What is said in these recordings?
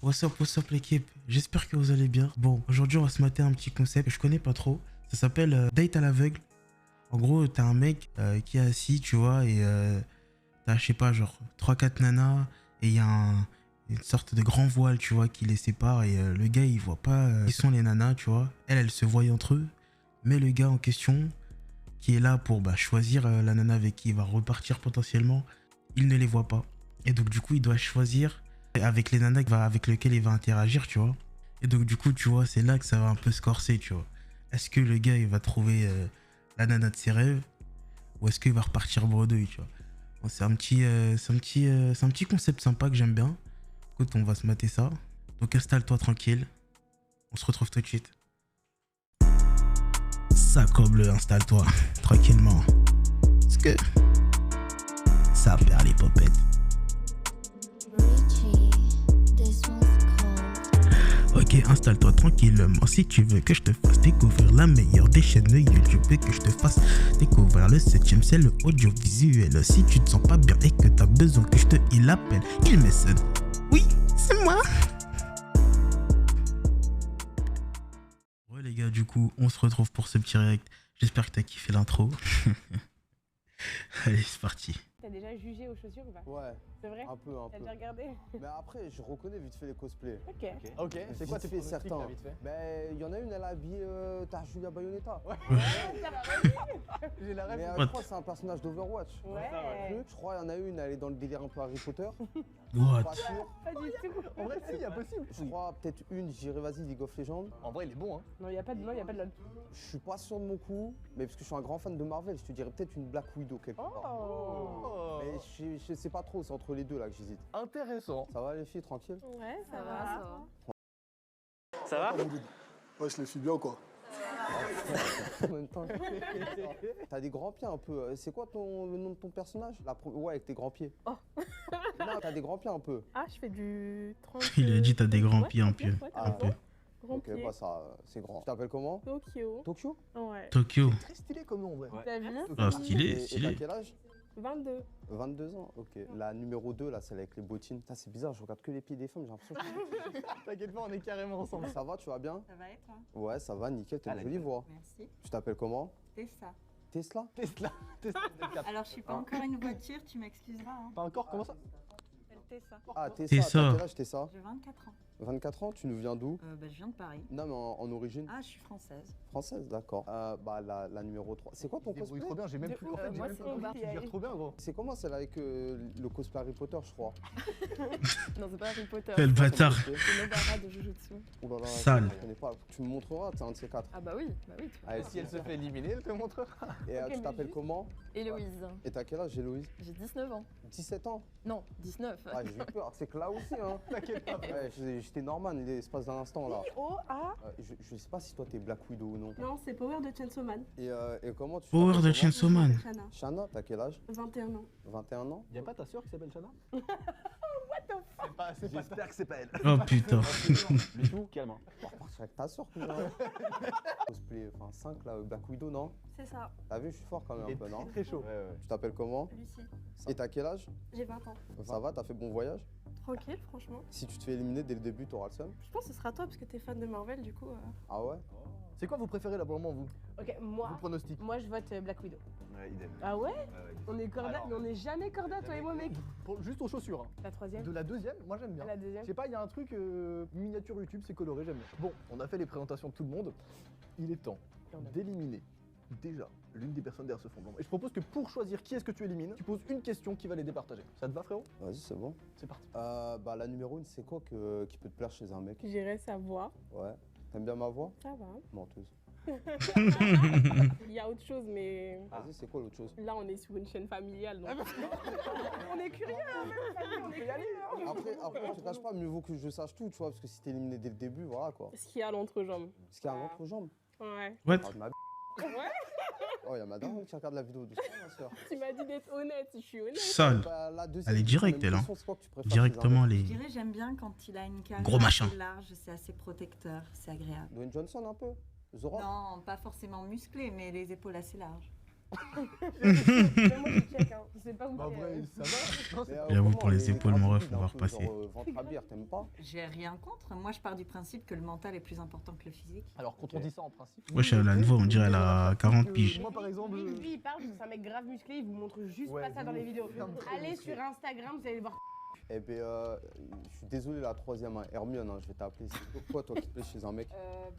What's up l'équipe? J'espère que vous allez bien. Bon, aujourd'hui on va se mater un petit concept que je connais pas trop. Ça s'appelle date à l'aveugle. En gros, t'as un mec qui est assis, tu vois, et t'as, je sais pas, genre 3-4 nanas, et il y a une sorte de grand voile, tu vois, qui les sépare, et le gars il voit pas qui sont les nanas, tu vois. Elle se voit entre eux, mais le gars en question, qui est là pour choisir la nana avec qui il va repartir potentiellement, il ne les voit pas. Et donc du coup, il doit choisir avec les nanas avec lesquelles il va interagir, tu vois. Et donc du coup, tu vois, c'est là que ça va un peu se corser, tu vois. Est-ce que le gars, il va trouver la nana de ses rêves, ou est-ce qu'il va repartir bredouille, tu vois. Bon, c'est un petit concept sympa que j'aime bien. Écoute, on va se mater ça. Donc installe-toi tranquille. On se retrouve tout de suite. Ça comme le installe-toi tranquillement. Parce que ça perd les popettes. Ok, installe-toi tranquillement si tu veux que je te fasse découvrir la meilleure des chaînes YouTube et que je te fasse découvrir le 7ème, c'est le audiovisuel. Si tu te sens pas bien et que t'as besoin que je te il appelle, il me sonne. Oui, c'est moi. Ouais les gars, du coup, on se retrouve pour ce petit react. J'espère que t'as kiffé l'intro. Allez, c'est parti. T'as déjà jugé aux chaussures ou pas? Ouais. C'est vrai? Un peu. T'as déjà regardé? Mais après, je reconnais vite fait les cosplays. Ok. C'est quoi tes fait pronostics, certains. là, vite fait? Mais il y en a une, elle a habillé ta Julia Bayonetta. Ouais. J'ai la rêve. Mais What? je crois que c'est un personnage d'Overwatch. Ouais. Je crois qu'il y en a une, elle est dans le délire un peu Harry Potter. What? Pas sûr. Pas du tout. En vrai, si, il y a possible. Je crois peut-être une, j'irai vas-y League of Legends. En vrai, il est bon, hein. Non, y a pas de LOL. Je suis pas sûr de mon coup, mais parce que je suis un grand fan de Marvel, je te dirais peut-être une Black Widow quelque part. Oh. Mais je sais pas trop, c'est entre les deux là que j'hésite. Intéressant. Ça va les filles, tranquille? Ouais, ça va. Ça va? Ouais, je les suis bien quoi. En même temps. T'as des grands pieds un peu. C'est quoi le nom de ton personnage? Ouais, avec tes grands pieds. Oh. Non, t'as des grands pieds un peu. Ah, je fais du 30. Il a dit t'as des grands pieds un peu. Ouais, Ah, Un peu. Grand Ok, pied. bah ça, c'est grand. Tu t'appelles comment? Tokyo. Tokyo? Ouais. Tokyo. Très stylé comme nom, en vrai. T'as vu? Ah, stylé, Et t'as stylé. quel âge? 22. 22 ans, ok. La numéro 2, là, celle avec les bottines. Putain, c'est bizarre, je regarde que les pieds des femmes, j'ai l'impression que... T'inquiète pas, on est carrément ensemble. Ça va, tu vas bien? Ça va et toi? Ouais, ça va, nickel, t'as une jolie voix. Merci. Tu t'appelles comment? Tessa. Tesla? Tesla. Tesla 4. Alors je suis pas encore une voiture, tu m'excuseras. Hein. Pas encore, comment ça? Tessa. Ah, Tessa, Tessa. t'as quel âge, Tessa? J'ai 24 ans. 24 ans, tu nous viens d'où? Je viens de Paris. Non, mais en origine Ah, je suis française. française, d'accord. Bah, la numéro 3. C'est quoi ton Tu te débrouilles cosplay? trop bien, j'ai même De plus. ouf, En fait, j'ai moi, même c'est pas mon compris, tu bail. gères trop bien, gros. C'est comment celle avec le cosplay Harry Potter, je crois? Non, c'est pas Harry Potter. Quel bâtard. C'est Nobara de Jujutsu. Oh là là, Sale. je connais pas. Tu me montreras, t'es un de ces quatre. Ah bah oui, tu vois. Allez, Si elle se fait éliminer, elle te montrera. Et Ok, tu mais t'appelles juste- comment? Héloïse. Et t'as quel âge, Héloïse? J'ai 19 ans. 17 ans? Non, 19. Ah, j'ai eu peur. C'est que là aussi, hein. T'inquiète pas. Ouais, j'étais Norman l'espace d'un instant, là. I-O-A. Je sais pas si toi t'es Black Widow ou non. Non, c'est Power de Chainsaw Man. Et comment tu Power t'appelles de Chainsaw Man. Shana. comment? Shana, t'as quel âge? 21 ans. 21 ans? Y'a pas ta soeur qui s'appelle Chana? What the fuck? C'est pas. J'espère que c'est pas elle. Oh putain. Bisous, calme. On va repartir avec ta soeur, cousin. Cosplay, enfin 5 là, Black Widow, non? C'est ça. T'as vu, je suis fort quand même Il un est peu, non? très chaud. Tu t'appelles comment? Lucie. Et t'as quel âge? J'ai 20 ans. Ça va, t'as fait bon voyage? Tranquille, franchement. Si tu te fais éliminer dès le début, t'auras le seum? Je pense que ce sera toi parce que t'es fan de Marvel, du coup. Ah ouais? C'est quoi vos préférés là pour le moment, vous? Ok, Vos moi. pronostics? Moi, je vote Black Widow. Ouais, idem. Ah ouais? On est corda, Alors. mais on est jamais corda, toi et moi, mec. Juste aux chaussures. Hein. La troisième. De la deuxième, moi j'aime bien. La deuxième. Je sais pas, il y a un truc miniature YouTube, c'est coloré, j'aime bien. Bon, on a fait les présentations de tout le monde. Il est temps d'éliminer déjà l'une des personnes derrière ce fond blanc. Et je propose que pour choisir qui est-ce que tu élimines, tu poses une question qui va les départager. Ça te va, frérot? Vas-y, c'est bon. C'est parti. Bah, la numéro 1, c'est quoi qui peut te plaire chez un mec? J'irai sa voix. Ouais. T'aimes bien ma voix? Ça va. Menteuse. Il y a autre chose, mais Vas-y, c'est quoi l'autre chose? là, on est sur une chaîne familiale. Donc... on est curieux, hein, même famille, on est curieux. hein. Après, je te cache pas, mieux vaut que je sache tout, tu vois, parce que si t'es éliminé dès le début, voilà quoi. Ce qu'il y a à l'entrejambe. Est-ce qu'il y a un l'entrejambe? Ouais. What? Ah, ma b****. Ouais. Oh, y'a ma daronne qui regarde la vidéo doucement, ma soeur. Tu m'as dit d'être honnête, je suis honnête. Sale. Bah, la deuxième Elle est directe, même elle, hein. question, c'est quoi que tu préfères Directement Je les. dirais j'aime bien quand il a une carrière Gros machin. assez large, c'est assez protecteur, c'est agréable. chez un mec? Dwayne Johnson un peu? Zora? Non, pas forcément musclé, mais les épaules assez larges. Même moi, je check, hein. Je sais pas où Bah, en t'es, vrai, ça va. Non, c'est pas- J'avoue, comment, pour les épaules, mon ref, on va un peu repasser. genre, ventre à bière, t'aimes pas? J'ai rien contre. Moi, je pars du principe que le mental est plus important que le physique. Alors, quand on dit ça en principe. Wesh, elle a la nouveau, on dirait elle a 40 piges. Moi, par exemple. Lui, il parle, c'est un mec grave musclé, il vous montre juste Ouais, pas ça dans les vidéos. grave très Allez musclé. sur Instagram, vous allez voir. Eh ben, je suis désolé, la troisième, hein. Hermione, hein, je vais t'appeler. C'est pourquoi toi qui te plais chez un mec?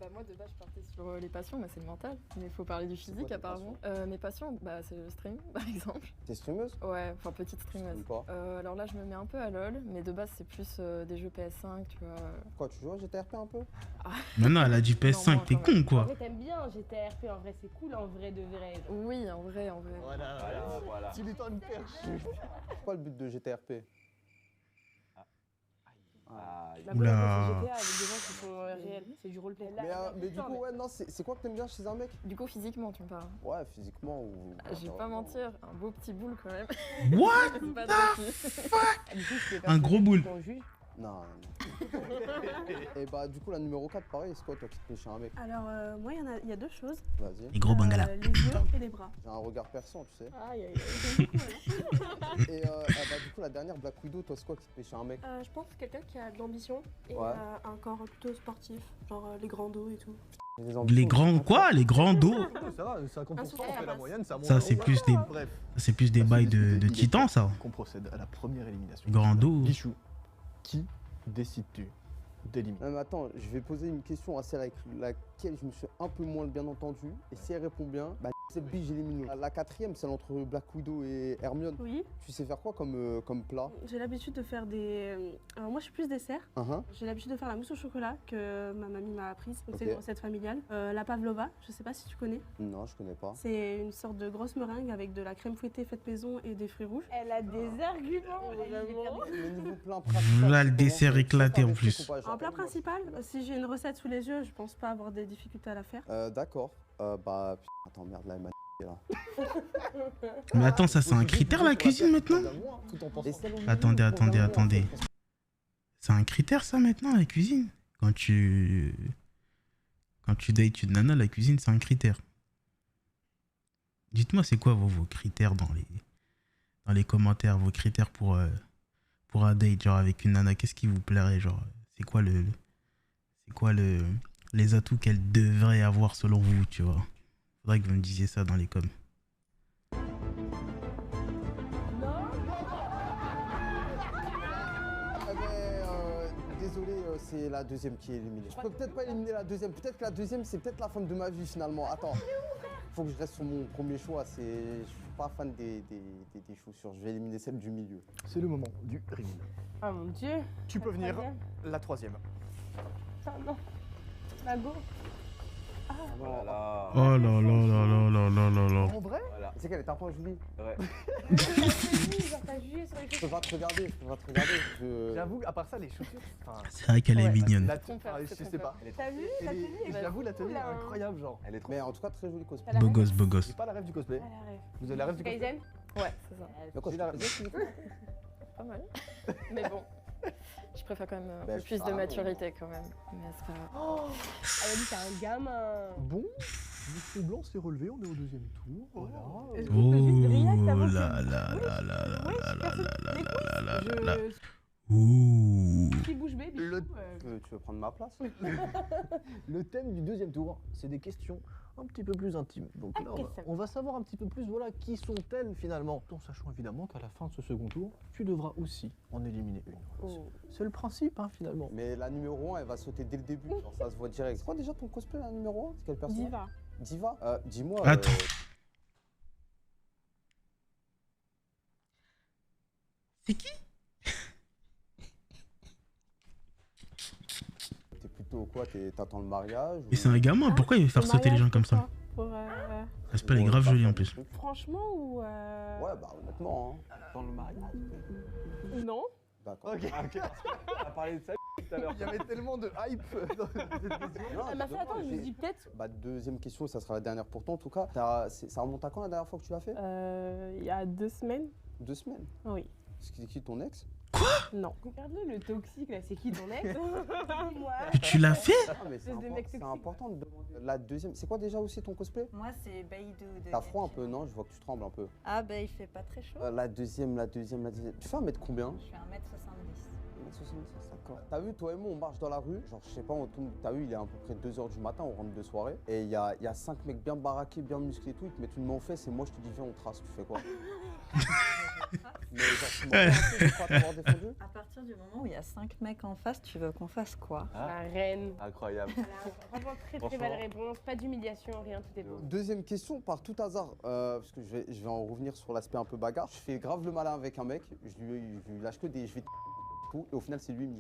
Bah moi de base je partais sur les passions, mais c'est le mental. Mais il faut parler du C'est physique quoi tes apparemment. Mes passions, bah c'est le stream par exemple. T'es streameuse? Ouais, enfin petite streameuse. Ou pas? Alors là je me mets un peu à LoL, mais de base c'est plus des jeux PS5, tu vois. Quoi, tu joues à GTRP un peu? Maintenant, elle a dit PS5, Non, moi, t'es quand con En quoi. vrai, t'aimes bien GTRP, en vrai, c'est cool, en vrai de vrai. Oui, en vrai, en vrai. Voilà. Tu lui tends une perche. C'est quoi le but de GTRP? Bah, Oula. voilà, c'est GTA avec des gens qui sont réels, c'est du roleplay. Mais du coup, ouais, non, c'est quoi que t'aimes bien chez un mec? Du coup physiquement tu me parles. Ouais, physiquement ou. Je vais pas mentir, un beau petit boule quand même. What? C'est pas gentil. Un gros boule. Non, non. Et bah, du coup, la numéro 4, pareil, c'est quoi toi qui te plais chez un mec? Alors, moi, il y a deux choses. Vas-y. Les gros bangala. Les yeux et les bras. J'ai un regard perçant, tu sais. Aïe, aïe, aïe. Et bah, du coup, la dernière Black Widow, toi, c'est quoi qui te plaît chez un mec? Je pense que quelqu'un qui a de l'ambition et Ouais. un corps plutôt sportif, genre les grands dos et tout. Les grands quoi? Les grands dos? Ça va, 50%, souffle, on fait la passe. moyenne, ça monte. Ça, c'est plus des- Bref. C'est plus des bails de titans ça. Qu'on procède à la première élimination. Grand dos. Guichou, qui décides-tu d'éliminer? Non, mais attends, je vais poser une question à celle avec laquelle je me suis un peu moins bien entendu. Et si elle répond bien, bah c'est le bige éliminé. La quatrième, celle entre Black Widow et Hermione. Oui, Tu sais faire quoi comme plat? j'ai l'habitude de faire des... Alors moi, je suis plus dessert. Uhum. J'ai l'habitude de faire la mousse au chocolat que ma mamie m'a apprise. Donc c'est Ok. une recette familiale. La pavlova, je sais pas si tu connais. Non, je connais pas. C'est une sorte de grosse meringue avec de la crème fouettée faite maison et des fruits rouges. Elle a des arguments, vraiment. Le niveau plein principal. Là, le c'est dessert comment? éclaté en Tu sais plus. faire des trucs ou pas, En plat genre, principal, si j'ai une recette sous les yeux, je pense pas avoir des difficultés à la faire. D'accord. Bah, attends, merde, là, elle m'a là. Mais attends, ça c'est un critère la cuisine maintenant? Tout en pensant. Et celle au milieu, Attendez, pour attendez, vraiment- attendez. C'est un critère ça maintenant la cuisine? Quand tu dates une nana, la cuisine c'est un critère. Dites-moi c'est quoi vos critères dans les commentaires, vos critères pour un date genre avec une nana, qu'est-ce qui vous plairait genre? C'est quoi les atouts qu'elle devrait avoir selon vous, tu vois? Faudrait que vous me disiez ça dans les coms. Eh ben, désolé, c'est la deuxième qui est éliminée. Je peux peut-être pas éliminer la deuxième. Peut-être que la deuxième, c'est peut-être la femme de ma vie finalement. Attends. Faut que je reste sur mon premier choix. Je suis pas fan des chaussures. Je vais éliminer celle du milieu. C'est le moment du ring. Ah mon dieu. Tu peux venir, la troisième. Ah non. La go. Voilà. Oh là là là là là là là là. En vrai? C'est qu'elle est un point, Julie. Genre, t'as jugé sur les Je peux pas te regarder. J'avoue, à part ça, les chaussures. Enfin, C'est vrai qu'elle est Ouais. mignonne. la Trompeur, ah, c'est je sais trompeur. pas. T'as vu Et la les- tenue est J'avoue, la tenue est cool, hein. incroyable, genre. Elle est trop. Mais en tout cas, très joli cosplay. Elle a Beau raison. gosse, beau gosse. J'ai pas la rêve du cosplay. Elle a rêve. Vous avez la rêve du cosplay? Kaizen. Ouais, c'est ça. Mais quoi, J'ai tu la- faisais, Philippe? Pas mal. Mais bon, je préfère quand même un Bah, peu je plus sais de pas, maturité quand même. Mais c'est pas grave. Elle a dit t'es un gamin. Bon, le blanc s'est relevé, on est au deuxième tour. Voilà. Est-ce qu'on peut juste react avant Oh que- là là là là là là là là là là là là. Je... Ouh. Qui bouge baby. Le- Tu veux prendre ma place? Le thème du deuxième tour, c'est des questions un petit peu plus intimes. Donc là, on va savoir un petit peu plus, voilà, qui sont-elles finalement. En sachant évidemment qu'à la fin de ce second tour, tu devras aussi en éliminer une. Oh. C'est le principe, hein, finalement. Mais la numéro 1, elle va sauter dès le début. Genre, ça se voit direct. C'est quoi déjà ton cosplay, la numéro 1? C'est quelle personne? Diva. Diva? Dis-moi. Attends. C'est qui? T'es plutôt quoi? T'attends le mariage? Mais c'est un gamin, pourquoi il veut faire Le sauter les gens mariage, comme ça? pourquoi Elle est grave jolie en plus. Franchement ou Ouais, bah honnêtement, hein. Dans le mariage. Non. D'accord. Ok. On a parlé de ça tout à l'heure. Il y avait tellement de hype dans cette question. Ah, bah attends, je me dis peut-être. Bah, deuxième question, ça sera la dernière pour toi en tout cas. Ça remonte à quand la dernière fois que tu l'as fait? Il y a 2 semaines. 2 semaines. Oui. C'est qui ton ex? Non. Regarde-le, le toxique là, c'est qui ton ex? Moi. Tu l'as fait? Ah, mais c'est Espèce de mec c'est toxique. important de demander. La deuxième, c'est quoi déjà aussi ton cosplay? Moi, c'est Baïdou. de T'as froid un peu, Genshin. non? Je vois que tu trembles un peu. Ah, bah, il fait pas très chaud. La deuxième. Tu fais 1 mètre combien? Je fais 1m70. 1m76, d'accord. T'as vu, toi et moi, on marche dans la rue. Genre, je sais pas, on tombe. T'as vu, il est à peu près 2h du matin, on rentre de soirée. Et il y a 5 mecs bien baraqués, bien musclés et tout. Ils te mettent une main aux fesses et moi, je te dis, viens, on trace. Tu fais quoi? Mais genre, tu m'en fais un peu de pas t'avoir défendu? À partir du moment où il y a 5 mecs en face, tu veux qu'on fasse quoi? La reine. Incroyable. Franchement, très Franchement. belle réponse. Pas d'humiliation, rien, tout est beau. Deuxième question, par tout hasard, parce que je vais en revenir sur l'aspect un peu bagarre. Je fais grave le malin avec un mec, je lui lâche que des. Je vais tout, et au final, c'est lui, il me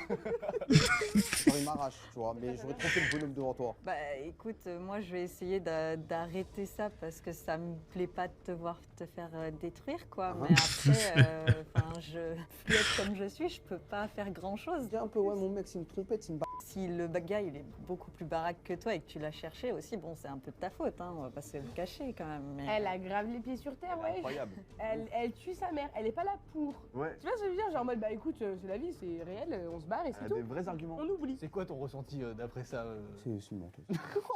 genre, il m'arrache, tu vois, mais j'aurais trompé le bonhomme devant toi. Bah écoute, moi je vais essayer d'arrêter ça parce que ça me plaît pas de te voir te faire détruire quoi. Mais après, je fluette comme je suis, je peux pas faire grand chose. Dis un peu, ouais, mon mec, c'est une trompette, c'est une Si le gars il est beaucoup plus baraque que toi et que tu l'as cherché aussi, bon c'est un peu de ta faute, hein, on va pas se le cacher quand même. Mais... Elle a grave les pieds sur terre, ouais. Incroyable. Elle tue sa mère, elle est pas là pour. Ouais. Tu vois ce que je veux dire? Genre en mode, bah écoute, c'est la vie, c'est réel, on se barre et Elle c'est a tout. des vrais arguments. On oublie. C'est quoi ton ressenti d'après ça C'est une menteuse.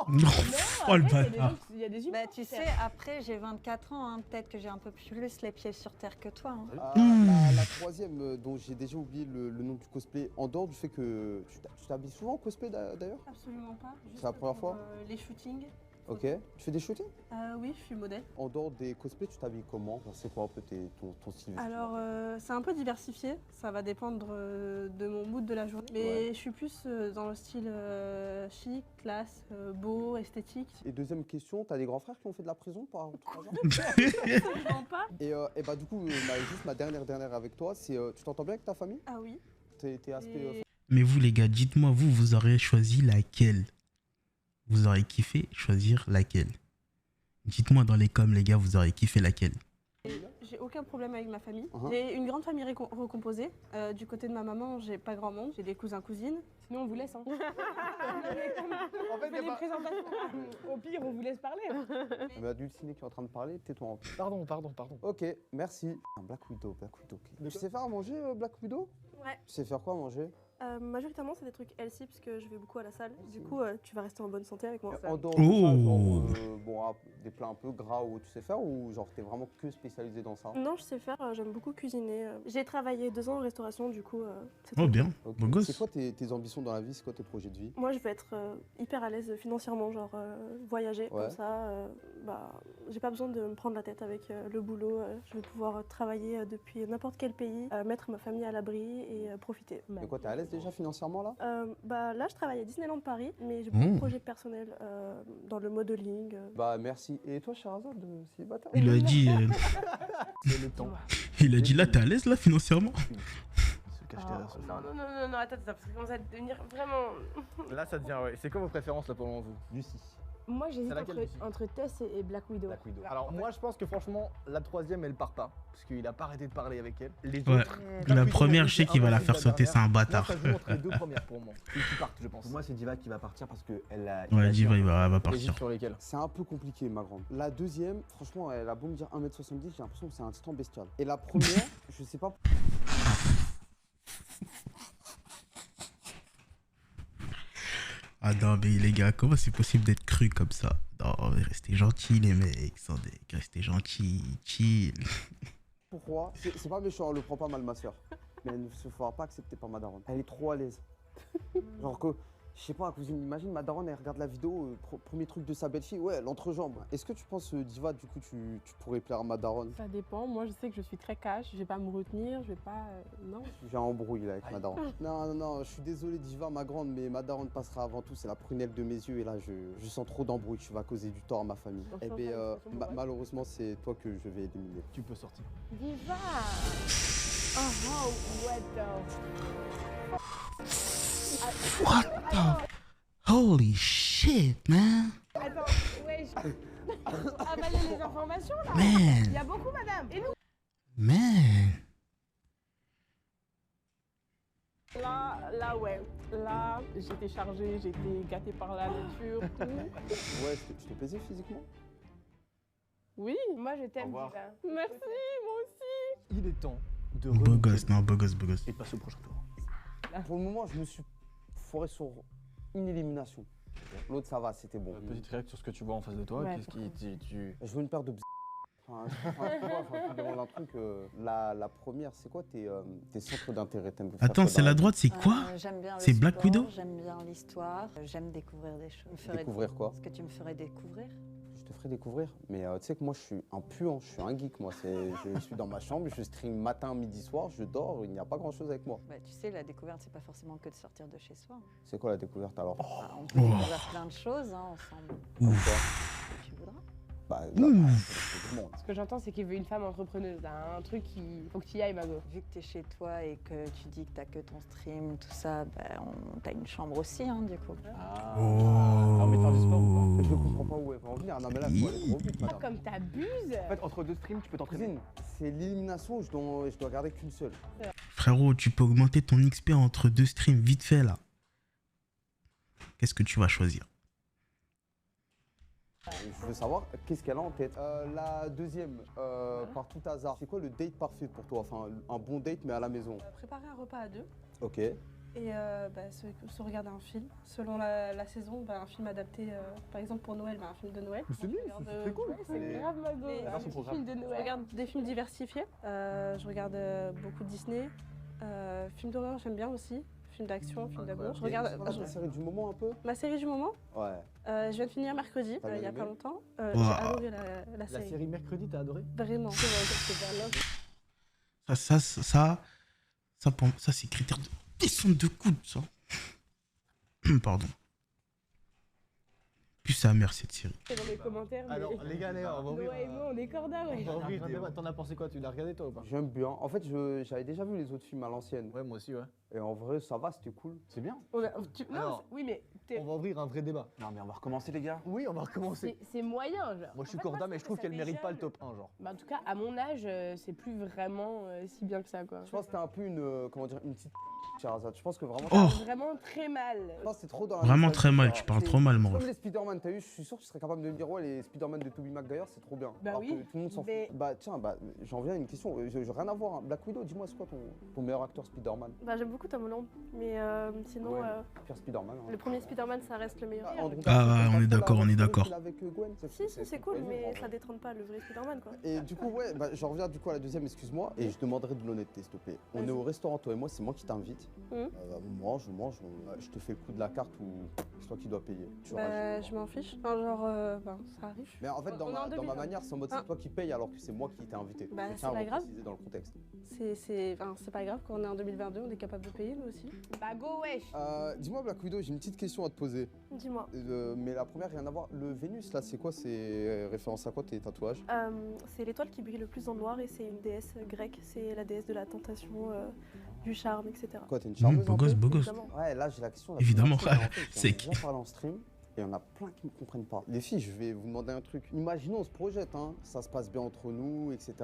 Non. Oh le Après, bâtard. il y a des humains. Bah tu sais, après j'ai 24 ans, hein, peut-être que j'ai un peu plus les pieds sur terre que toi. Hein. La troisième, dont j'ai déjà oublié le nom du cosplay, en dehors du fait que tu t'habilles souvent en cosplay d'ailleurs? Absolument pas. C'est la première fois? Les shootings. Ok. Tu fais des shootings? Oui, je suis modèle. En dehors des cosplays, tu t'habilles comment? Genre, c'est quoi un peu ton style vestimentaire? Alors, c'est un peu diversifié, ça va dépendre de mon mood de la journée. Mais Ouais. je suis plus dans le style chic, classe, beau, esthétique. Et deuxième question, t'as des grands frères qui ont fait de la prison par tout hasard? Absolument pas. Et bah du coup, juste ma dernière avec toi, c'est tu t'entends bien avec ta famille? Ah oui. T'es aspect... Et- Mais vous les gars, dites-moi, vous auriez choisi laquelle? Vous auriez kiffé choisir laquelle? Dites-moi dans les coms les gars, vous auriez kiffé laquelle? J'ai aucun problème avec ma famille. Uh-huh. J'ai une grande famille recomposée. Du côté de ma maman, j'ai pas grand monde. J'ai des cousins, cousines. Sinon, on vous laisse. Hein. En fait, On fait des présentations. Au pire, on vous laisse parler. Mais Dulciné qui est en train de parler, tais-toi un peu. Pardon. Ok, merci. Black Widow, ok. Tu sais faire à manger, Black Widow? Ouais. Tu sais faire quoi à manger? Majoritairement, c'est des trucs healthy parce que je vais beaucoup à la salle. Du coup, tu vas rester en bonne santé avec moi. En dehors de ça, Oh. genre, des plats un peu gras où tu sais faire ou genre t'es vraiment que spécialisé dans ça? Non, je sais faire. J'aime beaucoup cuisiner. J'ai travaillé 2 ans en restauration, du coup. C'est Oh trop bien, Ok. beau gosse. C'est quoi tes ambitions dans la vie? C'est quoi tes projets de vie? Moi, je veux être hyper à l'aise financièrement, genre voyager Ouais. comme ça. J'ai pas besoin de me prendre la tête avec le boulot. Je vais pouvoir travailler depuis n'importe quel pays, mettre ma famille à l'abri et profiter. Et quoi, t'es à l'aise déjà financièrement là? Là, je travaille à Disneyland Paris, mais j'ai beaucoup de projets personnels dans le modeling. Bah merci. Et toi, Sherazade, célibataire? Il a dit, C'est le temps. il a dit là, t'es à l'aise là financièrement? Se cache derrière ce Non, attends, parce que ça commence à devenir vraiment. Là, ça devient, ouais. C'est quoi vos préférences là pour le moment, vous? Lucie. Moi, j'hésite C'est laquelle, Lucie entre Tess et Black Widow. Black Widow. Alors, moi, je pense que franchement, la troisième, elle part pas. Parce qu'il a pas arrêté de parler avec elle. Les Ouais. autres. La Black première, Widow, je sais qu'il va la faire sauter, c'est un bâtard. Moi, ça joue entre les deux premières pour moi. C'est qui partent, je pense. Pour moi, c'est Diva qui va partir parce qu'elle a. Ouais, Diva, elle va Hésite partir. sur lesquels. C'est un peu compliqué, ma grande. La deuxième, franchement, elle a beau me dire 1m70, j'ai l'impression que c'est un titan bestial. Et la première, je sais pas. Ah non, mais les gars, comment c'est possible d'être cru comme ça? Non, mais restez gentils, les mecs, sans deck, restez gentils, chill. Pourquoi? C'est pas méchant, le prends pas mal, ma soeur. Mais elle ne se fera pas accepter par ma daronne. Elle est trop à l'aise. Genre que, je sais pas, cousine, imagine ma daronne, elle regarde la vidéo, premier truc de sa belle-fille, ouais, l'entrejambe. Est-ce que tu penses, Diva, du coup, tu pourrais plaire à ma daronne? Ça dépend. Moi, je sais que je suis très cash. Je vais pas me retenir. Je vais pas. Non. J'ai un embrouille là avec ma daronne. Non, je suis désolé, Diva, ma grande, mais ma daronne passera avant tout, c'est la prunelle de mes yeux, et là, je sens trop d'embrouille, tu vas causer du tort à ma famille. Eh bien, malheureusement, c'est toi que je vais éliminer. Tu peux sortir. Diva. Oh, what the. What the? Holy shit, man. Attends, wesh. Avaler les informations là. Il y Man, a beaucoup, madame. Et nous? man. Là, ouais. Là, j'étais chargée, j'étais gâtée par la nature, tout. Ouais, je te plaisais physiquement? Oui, moi je t'aime, Au revoir. Diva. Merci, moi aussi. Il est temps de Beau remonter gosse, non, beau gosse, beau gosse. et de passer au prochain tour. Pour le moment, je me suis foiré sur une élimination. L'autre, ça va, c'était bon. Petite réaction sur ce que tu vois en face de toi. Ouais, Qu'est-ce qui tu... Je veux une paire de enfin, tu vois, tu me demandes un truc. La première, c'est quoi tes centres d'intérêt? T'aimes faire Attends, quoi c'est dans la vie? droite, c'est quoi? J'aime bien le C'est Black sport, Widow? J'aime bien l'histoire, j'aime découvrir des choses. Découvrir quoi? Ce que tu me ferais découvrir. Je te ferai découvrir. Mais tu sais que moi, je suis un puant, je suis un geek. Moi, je suis dans ma chambre, je stream matin, midi, soir, je dors, il n'y a pas grand-chose avec moi. Bah, tu sais, la découverte, c'est pas forcément que de sortir de chez soi. C'est quoi la découverte alors? Bah, on peut découvrir plein de choses ensemble. Ouf. Si tu voudras. Bah, Ce que j'entends, c'est qu'il veut une femme entrepreneuse. Un truc qui. Faut que tu y ailles, Mago. Vu que t'es chez toi et que tu dis que t'as que ton stream, tout ça, bah, t'as une chambre aussi, hein, du coup. Ah. Oh. T'as envie de faire du sport ou Je comprends pas où elle va en venir. Non, mais là, il faut aller trop vite, madame. Comme t'abuses. pas? En fait, entre deux streams, tu peux t'entraîner. Cousine, c'est l'élimination, je dois garder qu'une seule. Frérot, tu peux augmenter ton XP entre deux streams vite fait là. Qu'est-ce que tu vas choisir? Je veux savoir qu'est-ce qu'elle a en tête. La deuxième, par tout hasard, c'est quoi le date parfait pour toi? Enfin, un bon date mais à la maison. Préparer un repas à deux Ok. et se regarder un film. Selon la saison, un film adapté, par exemple pour Noël, un film de Noël. Mais c'est bien, Je regarde, c'est très cool. Ouais, c'est grave, Mago. les- Un son petit programme. film de Je Noël. regarde des films diversifiés. Je regarde beaucoup de Disney. Films d'horreur, j'aime bien aussi. Films d'action, films d'amour. Je regarde La série du moment un peu. ma série du moment. Ouais. Je viens de finir mercredi, T'as il y a bien pas aimé longtemps. Wow. J'ai adoré la La série. série mercredi, t'as adoré? Vraiment. Ça c'est critère de descente de coude, ça. Pardon. Plus sa mère, cette série. C'est dans les commentaires. mais- Alors, les gars, on va ouvrir. Noah et moi, on est corda, ouais. On va ouvrir un débat. T'en as pensé quoi? Tu l'as regardé toi ou pas? J'aime bien. En fait, j'avais déjà vu les autres films à l'ancienne. Ouais, moi aussi, ouais. Et en vrai, ça va, c'était cool. C'est bien. Non, Alors, oui, mais On va ouvrir un vrai débat. Non, mais on va recommencer, les gars. Oui, on va recommencer. c'est moyen, genre. Moi, je suis En fait, corda, moi, mais je trouve trouve que qu'elle ça mérite fait pas le jeune. top 1, genre. Bah, en tout cas, à mon âge, c'est plus vraiment si bien que ça, quoi. Je pense que c'était un peu une petite Charizard. Je pense que vraiment. Oh. Vraiment très mal. Je pense que c'est trop dans la Vraiment nostalgie, très mal, genre. tu parles C'est- trop mal, mon Comme ref. les Spider-Man, t'as eu, je suis sûr que tu serais capable de me dire, ouais, les Spider-Man de Tobey Maguire, c'est trop bien. Bah Alors oui, que tout le monde s'en mais- fout. Bah tiens, j'en viens à une question. J'ai rien à voir. Hein. Black Widow, dis-moi, c'est quoi ton meilleur acteur Spider-Man? J'aime beaucoup Tom Holland, mais sinon, Ouais. Pire Spider-Man. Hein. le premier Spider-Man, ça reste le meilleur. Andrew Ah, Garfield, ouais, c'est on pas est trop d'accord, la on est série d'accord. qu'il a avec Gwen, Si, c'est cool, prévu, en mais vrai. ça détrône pas le vrai Spider-Man, quoi. Et du coup, ouais, j'en reviens du coup à la deuxième, excuse-moi, et je demanderai de l'honnêteté, s'il te plaît. On Vas-y. est au restaurant, toi et moi, c'est moi qui t'invite. Mhm. On mange, je te fais le coup de la carte ou c'est toi qui dois payer. Tu réagis. Je m'en fiche. Enfin, ça arrive. Mais en fait, dans On est en ma 2020. manière, c'est en mode Ah. c'est toi qui paye alors que c'est moi qui t'ai invité. Bah, Je c'est tiens à pas grave. repréciser dans le contexte. C'est pas grave, quand on est en 2022, on est capable de payer, nous aussi. Bah, go, wesh. Dis-moi, Black Widow, j'ai une petite question à te poser. Dis-moi. Mais la première, rien à voir. Le Vénus, là, c'est quoi? C'est référence à quoi tes tatouages? C'est l'étoile qui brille le plus dans le noir et c'est une déesse grecque. C'est la déesse de la tentation, du charme, etc. Quoi, t'es une charmeuse? Beau un gosse, peu beau gosse. Évidemment. Ouais, là, j'ai la question. Évidemment, c'est c'est que. J'en parle en stream. Et il y en a plein qui ne me comprennent pas. Les filles, je vais vous demander un truc. Imaginons, on se projette, hein, ça se passe bien entre nous, etc.,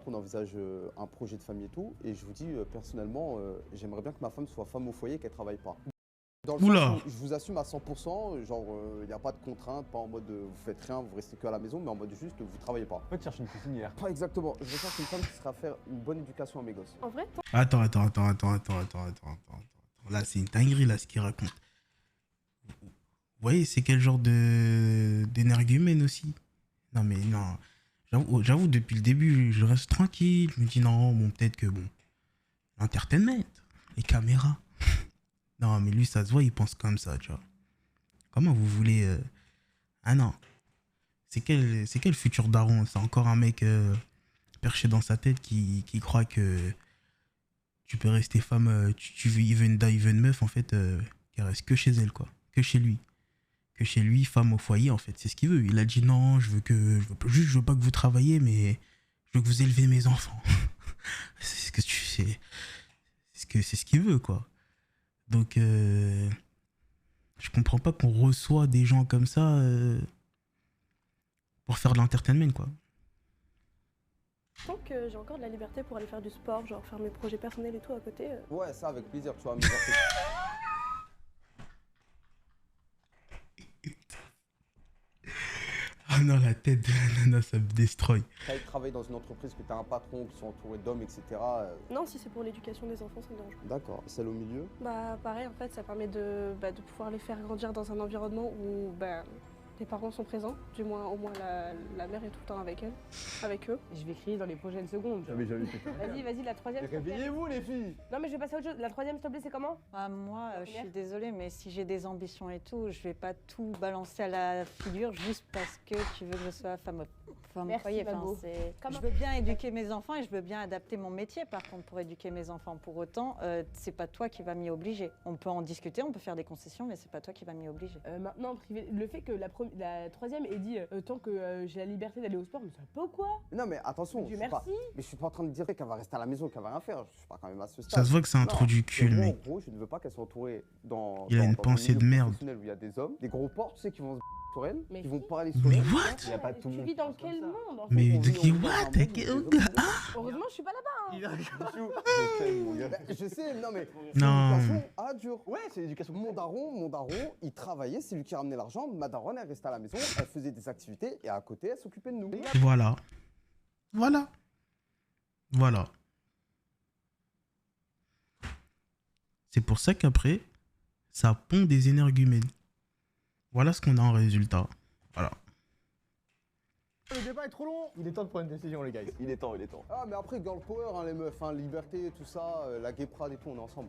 qu'on envisage un projet de famille et tout. Et je vous dis, personnellement, j'aimerais bien que ma femme soit femme au foyer, qu'elle travaille pas. Dans le Oula. sens où je vous assume à 100%, genre, il n'y a pas de contrainte, pas en mode vous faites rien, vous restez que à la maison, mais en mode juste vous travaillez pas. En fait, cherche une cuisinière. Pas exactement. Je veux chercher une femme qui sera faire une bonne éducation à mes gosses. En vrai, Attends. Là, c'est une dinguerie, là, ce qu'il raconte. Vous voyez, c'est quel genre d'énergumène aussi? Non, mais non. J'avoue, depuis le début, je reste tranquille. Je me dis, non, bon, peut-être que, bon, l'entertainment, les caméras. Non, mais lui, ça se voit, il pense comme ça, tu vois. Comment vous voulez... Ah non. C'est quel futur daron? C'est encore un mec perché dans sa tête qui croit que tu peux rester femme, il veut une meuf, en fait, qui reste que chez elle, quoi. Que chez lui. Que chez lui, femme au foyer, en fait. C'est ce qu'il veut. Il a dit non, je veux pas que vous travaillez, mais je veux que vous élevez mes enfants. C'est ce que tu sais. C'est ce qu'il veut, quoi. Donc, je comprends pas qu'on reçoit des gens comme ça pour faire de l'entertainment, quoi. tant que j'ai encore de la liberté pour aller faire du sport, genre faire mes projets personnels et tout à côté. Ouais, ça avec plaisir, tu vois. Mais genre, Oh non, la tête de la nana, ça me destroy. T'as travaillé dans une entreprise, que t'as un patron qui sont entourés d'hommes, etc. Non, si c'est pour l'éducation des enfants, ça me dérange pas. D'accord. Celle au milieu? Bah pareil, en fait, ça permet de pouvoir les faire grandir dans un environnement où les parents sont présents, du moins au moins la mère est tout le temps avec eux. Je vais crier dans les prochaines secondes. Jamais fait ça. Vas-y, la troisième. s'il te plaît. Réveillez-vous les filles. Non mais je vais passer à autre chose. La troisième, s'il te plaît, c'est comment? Moi, je Première. suis désolée, mais si j'ai des ambitions et tout, je vais pas tout balancer à la figure juste parce que tu veux que je sois femme Merci, foyer. Mago. Je veux bien éduquer mes enfants et je veux bien adapter mon métier, par contre, pour éduquer mes enfants. Pour autant, c'est pas toi qui vas m'y obliger. On peut en discuter, on peut faire des concessions, mais c'est pas toi qui vas m'y obliger. Maintenant, le fait que la troisième ait dit tant que j'ai la liberté d'aller au sport, mais ça va pas ou quoi? Non, mais attention. Dieu je suis pas- merci. Mais je suis pas en train de dire qu'elle va rester à la maison, qu'elle va rien faire. Je suis pas quand même à ce stade. Ça se voit que c'est un trou du cul, Mais le moi, mec. En gros, je ne veux pas qu'elle soit entourée dans. Il a dans- une dans un pensée milieu de merde. professionnel où il y a des hommes, des gros porcs, tu sais, qui vont se sur elle, Mais qui vont si. parler sur Mais elle. what? Il y a pas tout le Tu monde. vis dans quel monde en fait? Mais On de vit qui dans un what? monde où les hommes sont- Heureusement, je suis pas là-bas. Je sais, non mais. Non. C'est une éducation à dur. Ouais, c'est l'éducation. Mon daron, il travaillait, c'est lui qui ramenait l'argent. Ma daronne, elle restait à la maison, elle faisait des activités et à côté, elle s'occupait de nous. Voilà. Voilà. Voilà. C'est pour ça qu'après, ça pond des énergumènes. Voilà ce qu'on a en résultat. Voilà. Le débat est trop long. Il est temps de prendre une décision, les gars. Il est temps. Ah, mais après, girl power, hein, les meufs, hein, liberté, tout ça, la gay pride et tout, on est ensemble.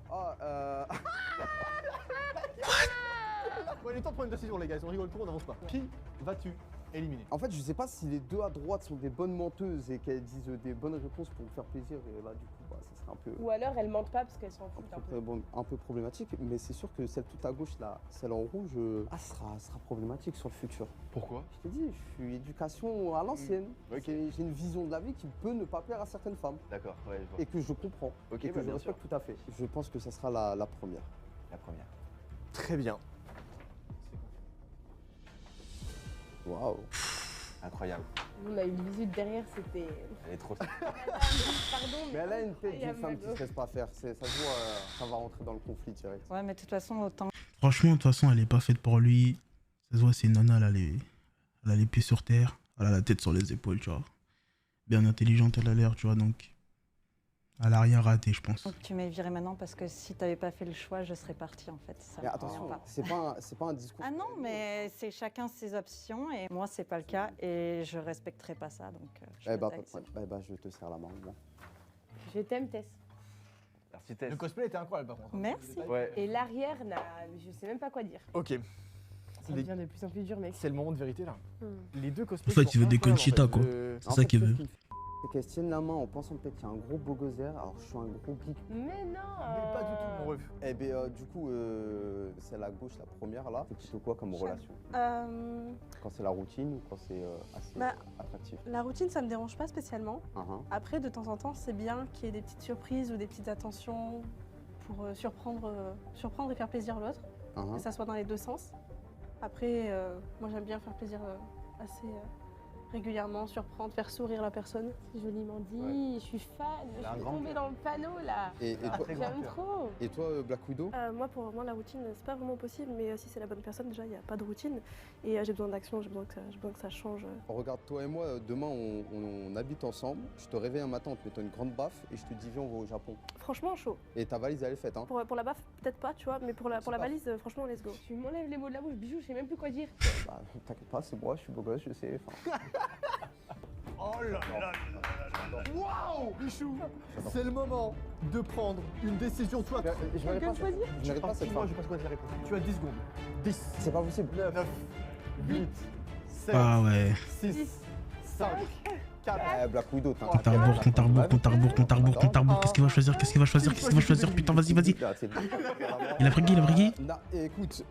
Bon, il est temps de prendre une décision, les gars. On rigole trop, on n'avance pas. Qui vas-tu éliminer? En fait, je sais pas si les deux à droite sont des bonnes menteuses et qu'elles disent des bonnes réponses pour vous faire plaisir. Et là, du coup, ça serait un peu. Ou alors elles mentent pas parce qu'elles s'en foutent un peu. Un peu problématique, mais c'est sûr que celle tout à gauche, là, celle en rouge, sera problématique sur le futur. Pourquoi? Je t'ai dit, je suis éducation à l'ancienne. Ok. J'ai une vision de la vie qui peut ne pas plaire à certaines femmes D'accord, ouais, je vois. et que je comprends Ok, et que bah, je bien respecte tout à fait. Je pense que ça sera la première. La première. Très bien. Waouh. Incroyable. Nous, on a eu une visite derrière, c'était. Elle est trop. Pardon, Mais elle a une tête il y a d'une femme qui Mago. se laisse pas faire. Ça se voit, ça va rentrer dans le conflit direct. Ouais, mais de toute façon, autant. Franchement, de toute façon, elle est pas faite pour lui. Ça se voit, c'est une nana, elle a les pieds sur terre. Elle a la tête sur les épaules, tu vois. Bien intelligente, elle a l'air, tu vois, donc. Elle a rien raté, je pense. Tu m'es viré maintenant parce que si t'avais pas fait le choix, je serais partie en fait. Ça Mais me attention, convient pas. c'est pas un discours. Ah non, mais c'est chacun ses options et moi c'est pas le cas et je respecterai pas ça donc. Je Eh bah, reste avec ça. je te serre la main. Moi. Je t'aime, Tess. Merci Tess. Le cosplay était incroyable, par contre. Merci. Ouais. Et l'arrière, je sais même pas quoi dire. Ok. Ça devient de plus en plus dur, mec. C'est le moment de vérité, là. Hmm. Les deux cosplays. En fait, il veut des incroyables, Conchita, en fait. quoi. C'est ça qu'il veut. C'est qu'elle se tienne la main en pensant peut-être qu'il y a un gros beau gosse derrière, alors je suis un gros geek. Mais non. Mais pas du tout, mon ref. Eh bien, du coup, c'est la gauche, la première là. C'est plutôt quoi comme relation? Quand c'est la routine ou quand c'est assez Bah, attractif? La routine, ça me dérange pas spécialement. Uh-huh. Après, de temps en temps, c'est bien qu'il y ait des petites surprises ou des petites attentions pour surprendre et faire plaisir l'autre, Uh-huh. que ça soit dans les deux sens. Après, moi j'aime bien faire plaisir assez régulièrement, surprendre, faire sourire la personne. C'est joliment dit, je suis fan, je un suis grand tombée cœur. dans le panneau là. Et toi, très grand J'aime cœur. trop. et toi, Black Widow? Pour moi, la routine, c'est pas vraiment possible, mais si c'est la bonne personne, déjà, il n'y a pas de routine. Et j'ai besoin d'action, j'ai besoin que ça change. Regarde, toi et moi, demain, on habite ensemble. Je te réveille un matin en te mettant une grande baffe et je te dis, viens, on va au Japon. Franchement, chaud. Et ta valise, elle est faite, hein? Pour la baffe, peut-être pas, tu vois, mais pour la pas. valise, franchement, let's go. Tu m'enlèves les mots de la bouche, bijou, je sais même plus quoi dire. Bah, t'inquiète pas, c'est moi, je suis beau gosse, je sais. enfin. Oh là là là là. Waouh, Bichou. C'est le moment de prendre une décision. Toi, Je n'arrive pas, je n'arrive pas cette moi, femme. je passe quoi la réponse. Tu as 10 secondes. 10, C'est pas possible. 9, 8, 7, Ah ouais. 6, 5, 4. Black Widow, t'as Compte à rebours, compte à rebours, compte à rebours, compte à rebours, compte à rebours. Qu'est-ce qu'il va choisir? Qu'est-ce qu'il va choisir? Qu'est-ce qu'il va choisir? Putain, vas-y, vas-y. Il a pris qui? Il a pris qui? Écoute,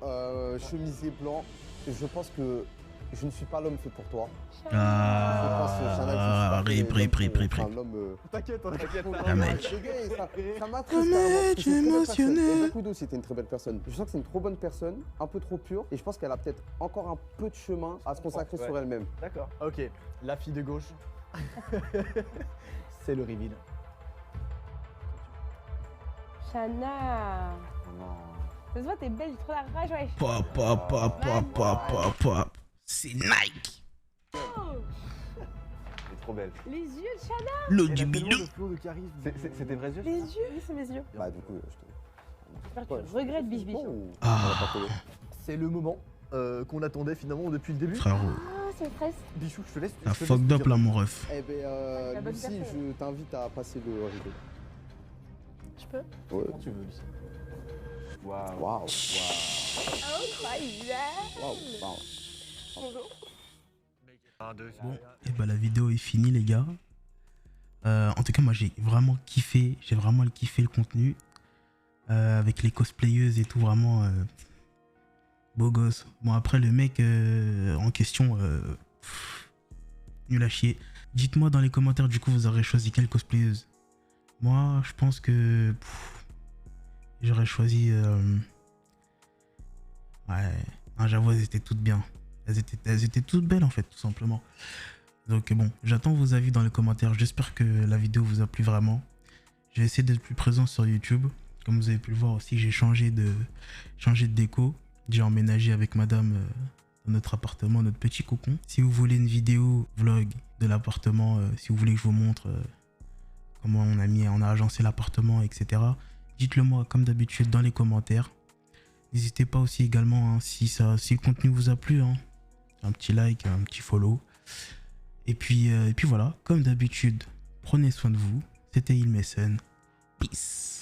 chemisier blanc, je pense que je ne suis pas l'homme fait pour toi. Ah, prêt. Un homme. T'inquiète, t'inquiète. Ah, mec. Ça m'attriste. Comme carrément, parce que tu c'est une très belle émotionné. personne. Et Black Widow, c'était une très belle personne. Je sens que c'est une trop bonne personne, un peu trop pure, et je pense qu'elle a peut-être encore un peu de chemin à se consacrer Ouais. sur elle-même. D'accord. Ok, la fille de gauche. C'est le reveal. Chana. Non. Ça se voit, t'es belle, j'ai trop la rage, ouais. C'est Nike. Elle est trop belle. Les yeux de Chana. L'eau Elle du a tellement bidou. de flots de charisme. C'est tes vrais yeux? Les yeux. Oui, c'est mes yeux. Bah, du coup, je te. J'espère que tu regrettes, Biche Biche. Oh, Ah. on va pas coller. C'est le moment qu'on attendait finalement depuis le début. Frérot, Ah, c'est fraise. Bichou, je te laisse. t'as je te laisse fucked te up dire. là, mon ref. Eh ben, La bonne Lucie, personne. je t'invite à passer le rideau. Je peux. Ouais. Comment tu veux, Lucie? Waouh. Waouh. Incroyable. Waouh. Waouh. Bonjour. Bon, et bah la vidéo est finie, les gars. En tout cas, moi j'ai vraiment kiffé. J'ai vraiment kiffé le contenu. Avec les cosplayeuses et tout, vraiment beau gosse. Bon, après, le mec en question, nul à chier. Dites-moi dans les commentaires, du coup, vous aurez choisi quelle cosplayeuse? Moi, je pense que j'aurais choisi. Ouais, non, j'avoue, elles étaient toutes bien. Elles étaient toutes belles en fait, tout simplement. Donc bon, j'attends vos avis dans les commentaires. J'espère que la vidéo vous a plu vraiment. Je vais essayer d'être plus présent sur YouTube. Comme vous avez pu le voir aussi, j'ai changé de déco. J'ai emménagé avec madame dans notre appartement, notre petit cocon. Si vous voulez une vidéo vlog de l'appartement, si vous voulez que je vous montre comment on a agencé l'appartement, etc. Dites-le moi comme d'habitude dans les commentaires. N'hésitez pas aussi également, hein, si le contenu vous a plu, hein, un petit like, un petit follow. Et puis voilà, comme d'habitude, prenez soin de vous. C'était Ilmesen. Peace.